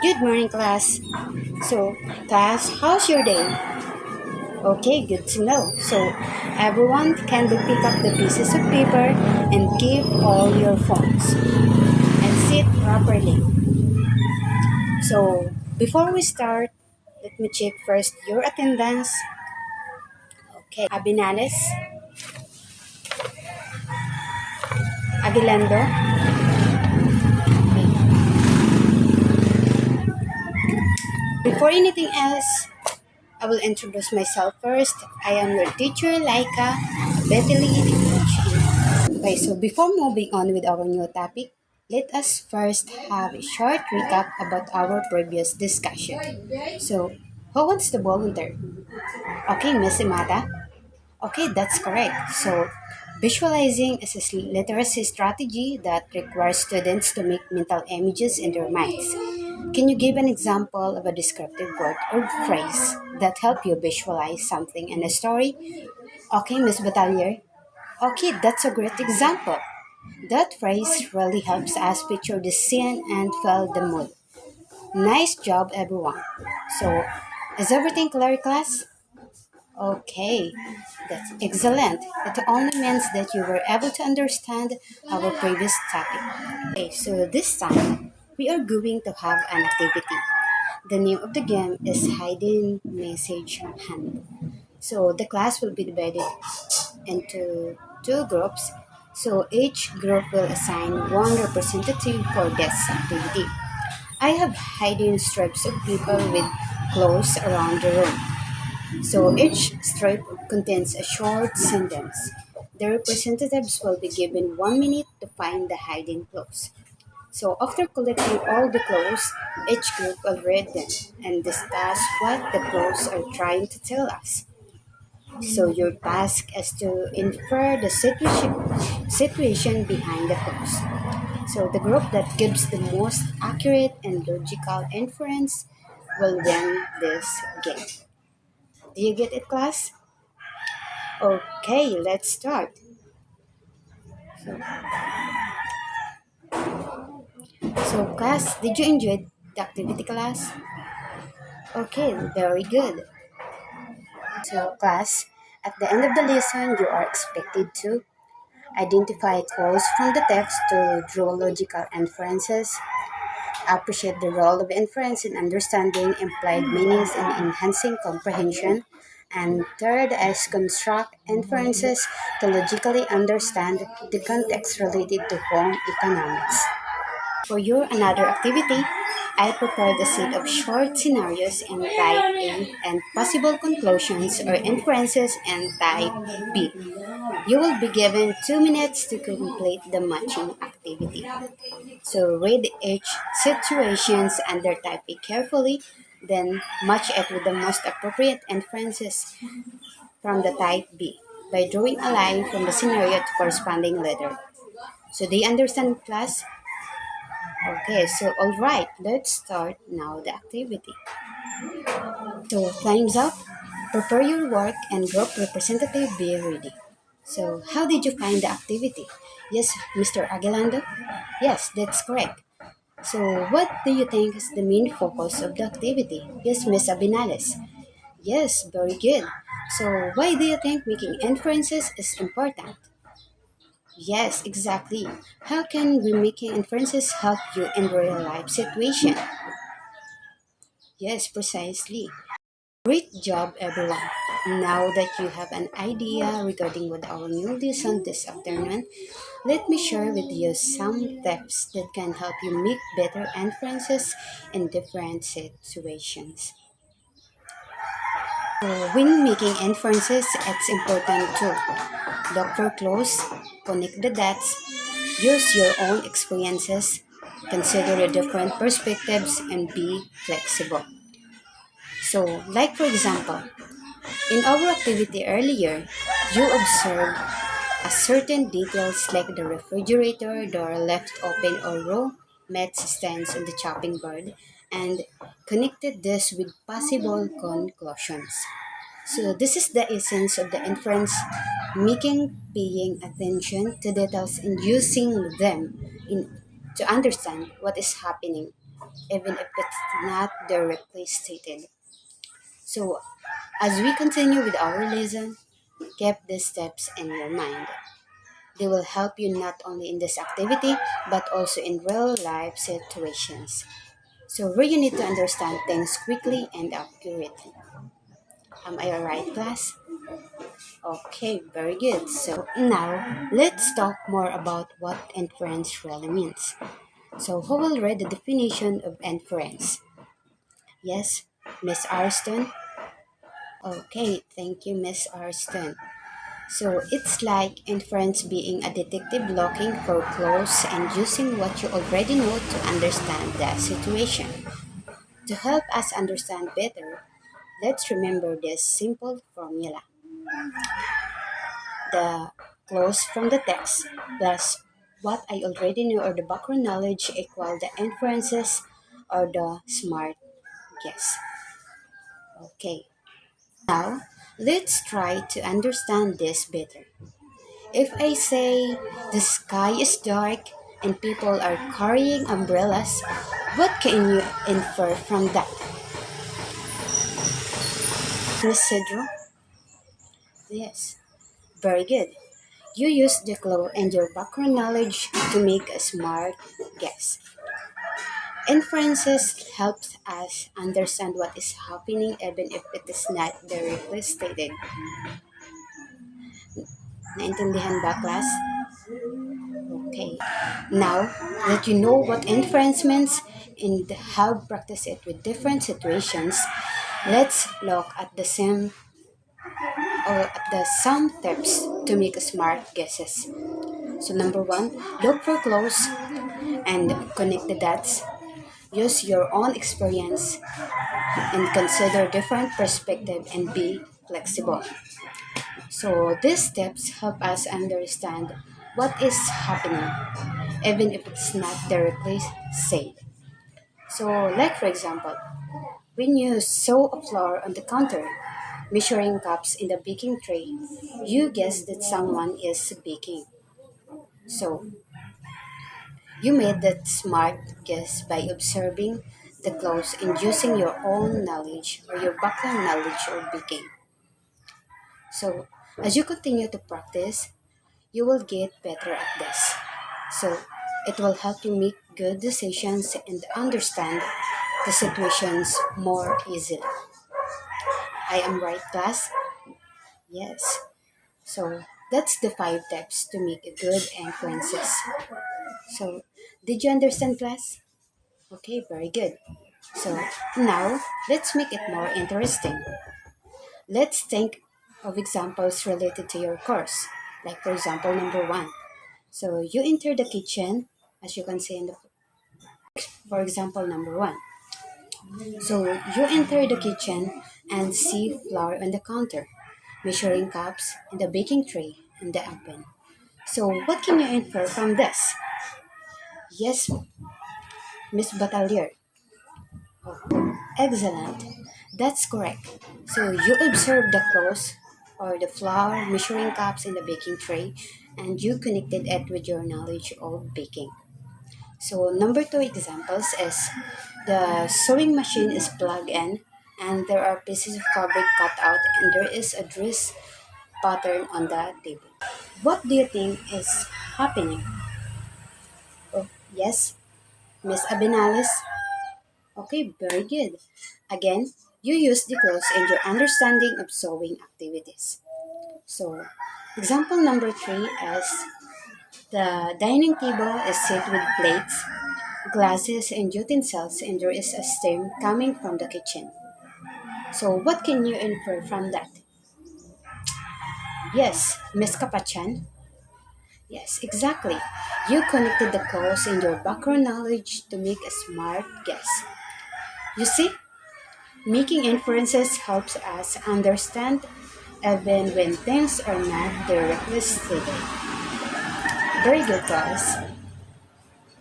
Good morning, class. So, class, how's your day? Okay, good to know. So, everyone kindly pick up the pieces of paper and keep all your phones and sit properly. So, before we start, let me check first your attendance. Okay, Abinales, Aguilando. Okay. Before anything else, I will introduce myself first. I am your teacher, Laika Bethely. Okay, so before moving on with our new topic, let us first have a short recap about our previous discussion. So, who wants to volunteer? Okay, Miss Imata. Okay, that's correct. So, visualizing is a literacy strategy that requires students to make mental images in their minds. Can you give an example of a descriptive word or phrase that help you visualize something in a story? Okay, Miss Batalier. Okay, that's a great example. That phrase really helps us picture the scene and feel the mood. Nice job, everyone. So, is everything clear, class? Okay, that's excellent. It only means that you were able to understand our previous topic. Okay, so this time we are going to have an activity. The name of the game is Hidden Message Hand. So the class will be divided into two groups. So each group will assign one representative for this activity. I have hidden strips of people with clothes around the room. So each strip contains a short sentence. The representatives will be given 1 minute to find the hiding clothes. So after collecting all the clothes, each group will read them and discuss what the clothes are trying to tell us. So your task is to infer the situation behind the cause. So the group that gives the most accurate and logical inference will win this game. Do you get it, class? Okay, let's start. So class, did you enjoy the activity, class? Okay, very good. So class, at the end of the lesson, you are expected to identify clues from the text to draw logical inferences, appreciate the role of inference in understanding implied meanings and enhancing comprehension, and third is construct inferences to logically understand the context related to home economics. For your another activity, I prepared a set of short scenarios in type A and possible conclusions or inferences in type B. You will be given 2 minutes to complete the matching activity. So read each situations under type A carefully, then match it with the most appropriate inferences from the type B by drawing a line from the scenario to corresponding letter. So do you understand, class? Okay, so all right, let's start now the activity. So time's up. Prepare your work and group representative be ready. So how did you find the activity? Yes, Mr. Aguilando? Yes, that's correct. So what do you think is the main focus of the activity? Yes, Miss Abinales. Yes, very good. So why do you think making inferences is important? Yes, exactly. How can we making inferences help you in real life situation? Yes, precisely. Great job, everyone. Now that you have an idea regarding what our new lesson this afternoon, let me share with you some tips that can help you make better inferences in different situations. So, when making inferences, it's important to look for clues, connect the dots, use your own experiences, consider the different perspectives, and be flexible. So, like for example, in our activity earlier, you observed a certain details like the refrigerator door left open or raw meat stands on the chopping board and connected this with possible conclusions. So this is the essence of the inference, making paying attention to details and using them in, to understand what is happening. even if it's not directly stated. So, as we continue with our lesson, keep these steps in your mind. They will help you not only in this activity but also in real life situations. So, where you need to understand things quickly and accurately. Am I alright, class? Okay, very good. So, now let's talk more about what inference really means. So, who will read the definition of inference? Yes, Miss Arston? Okay, thank you, Miss Arston. So it's like inference being a detective looking for clues and using what you already know to understand the situation. To help us understand better, let's remember this simple formula. The clues from the text plus what I already know or the background knowledge equal the inferences or the smart guess. Okay, now let's try to understand this better. If I say the sky is dark and people are carrying umbrellas, what can you infer from that? Miss Cedro? Yes, very good. You use the clue and your background knowledge to make a smart guess. Inferences helps us understand what is happening even if it is not directly stated. Naintindihan ba, class? Okay. Now that you know what inference means and how to practice it with different situations, let's look at the same or at the some tips to make smart guesses. So number one, look for clues and connect the dots. Use your own experience and consider different perspective and be flexible. So these steps help us understand what is happening even if it's not directly said. So, like for example, when you saw a flour on the counter, measuring cups in the baking tray, you guess that someone is baking. So, you made that smart guess by observing the clothes and using your own knowledge or your background knowledge of baking. So, as you continue to practice, you will get better at this. So, it will help you make good decisions and understand the situations more easily. I am right, class? Yes. So, that's the 5 steps to make a good inferences. So, did you understand, class? Okay, very good. So, now let's make it more interesting. Let's think of examples related to your course. Like, for example, number one. So, you enter the kitchen, as you can see in the, for example, number one. So you enter the kitchen and see flour on the counter, measuring cups in the baking tray and the oven. So what can you infer from this? Yes, Miss Batalier. Oh, excellent. That's correct. So you observed the clothes or the flour, measuring cups in the baking tray, and you connected it with your knowledge of baking. So number two examples is the sewing machine is plugged in and there are pieces of fabric cut out and there is a dress pattern on the table. What do you think is happening? Oh, yes, Miss Abinales. Okay, very good. Again, you use the clothes in your understanding of sewing activities. So, example number three is the dining table is set with plates, glasses, and utensils, and there is a steam coming from the kitchen. So, what can you infer from that? Yes, Miss Kapachan. Yes, exactly. You connected the clues in your background knowledge to make a smart guess. You see, making inferences helps us understand even when things are not directly stated. Very good, guys.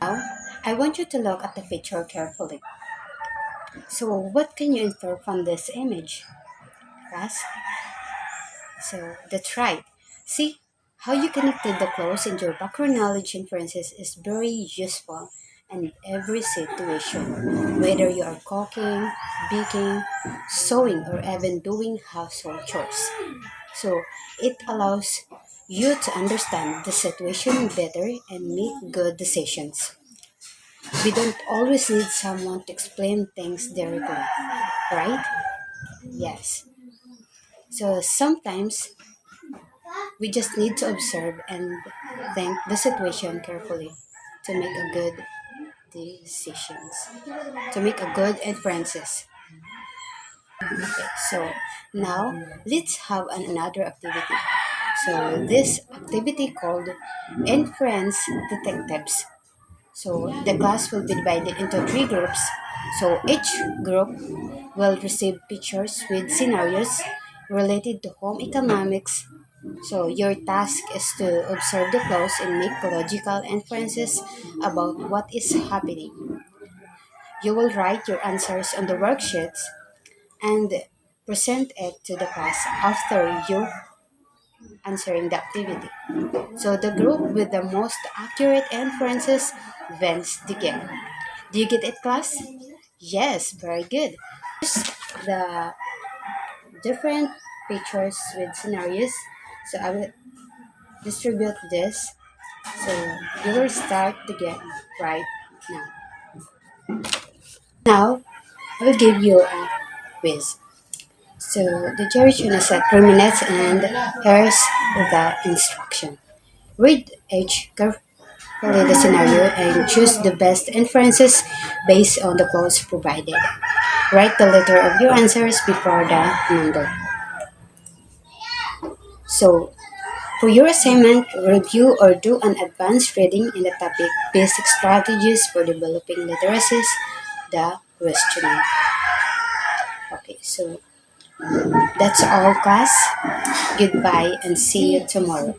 Now, I want you to look at the picture carefully. So, what can you infer from this image? Class? So that's right. See how you connected the clues in your background knowledge inferences is very useful and every situation, whether you are cooking, baking, sewing, or even doing household chores. So it allows you to understand the situation better and make good decisions. We don't always need someone to explain things directly, right? Yes. So sometimes we just need to observe and think the situation carefully to make a good decisions, to make a good inferences. Okay, so now let's have another activity. So this activity called Inference Detectives. So the class will be divided into three groups. So each group will receive pictures with scenarios related to home economics. So your task is to observe the clues and make logical inferences about what is happening. You will write your answers on the worksheets and present it to the class after you answering the activity. So the group with the most accurate inferences wins the game. Do you get it, class? Yes, very good. The different pictures with scenarios. So I will distribute this. So you will start the game right now. Now I will give you a quiz. So the duration is at 3 minutes and here's the instruction. Read each carefully the scenario and choose the best inferences based on the clues provided. Write the letter of your answers before the number. So, for your assignment, review or do an advanced reading in the topic Basic Strategies for Developing Literacies, the questionnaire. Okay, so that's all, class. Goodbye and see you tomorrow.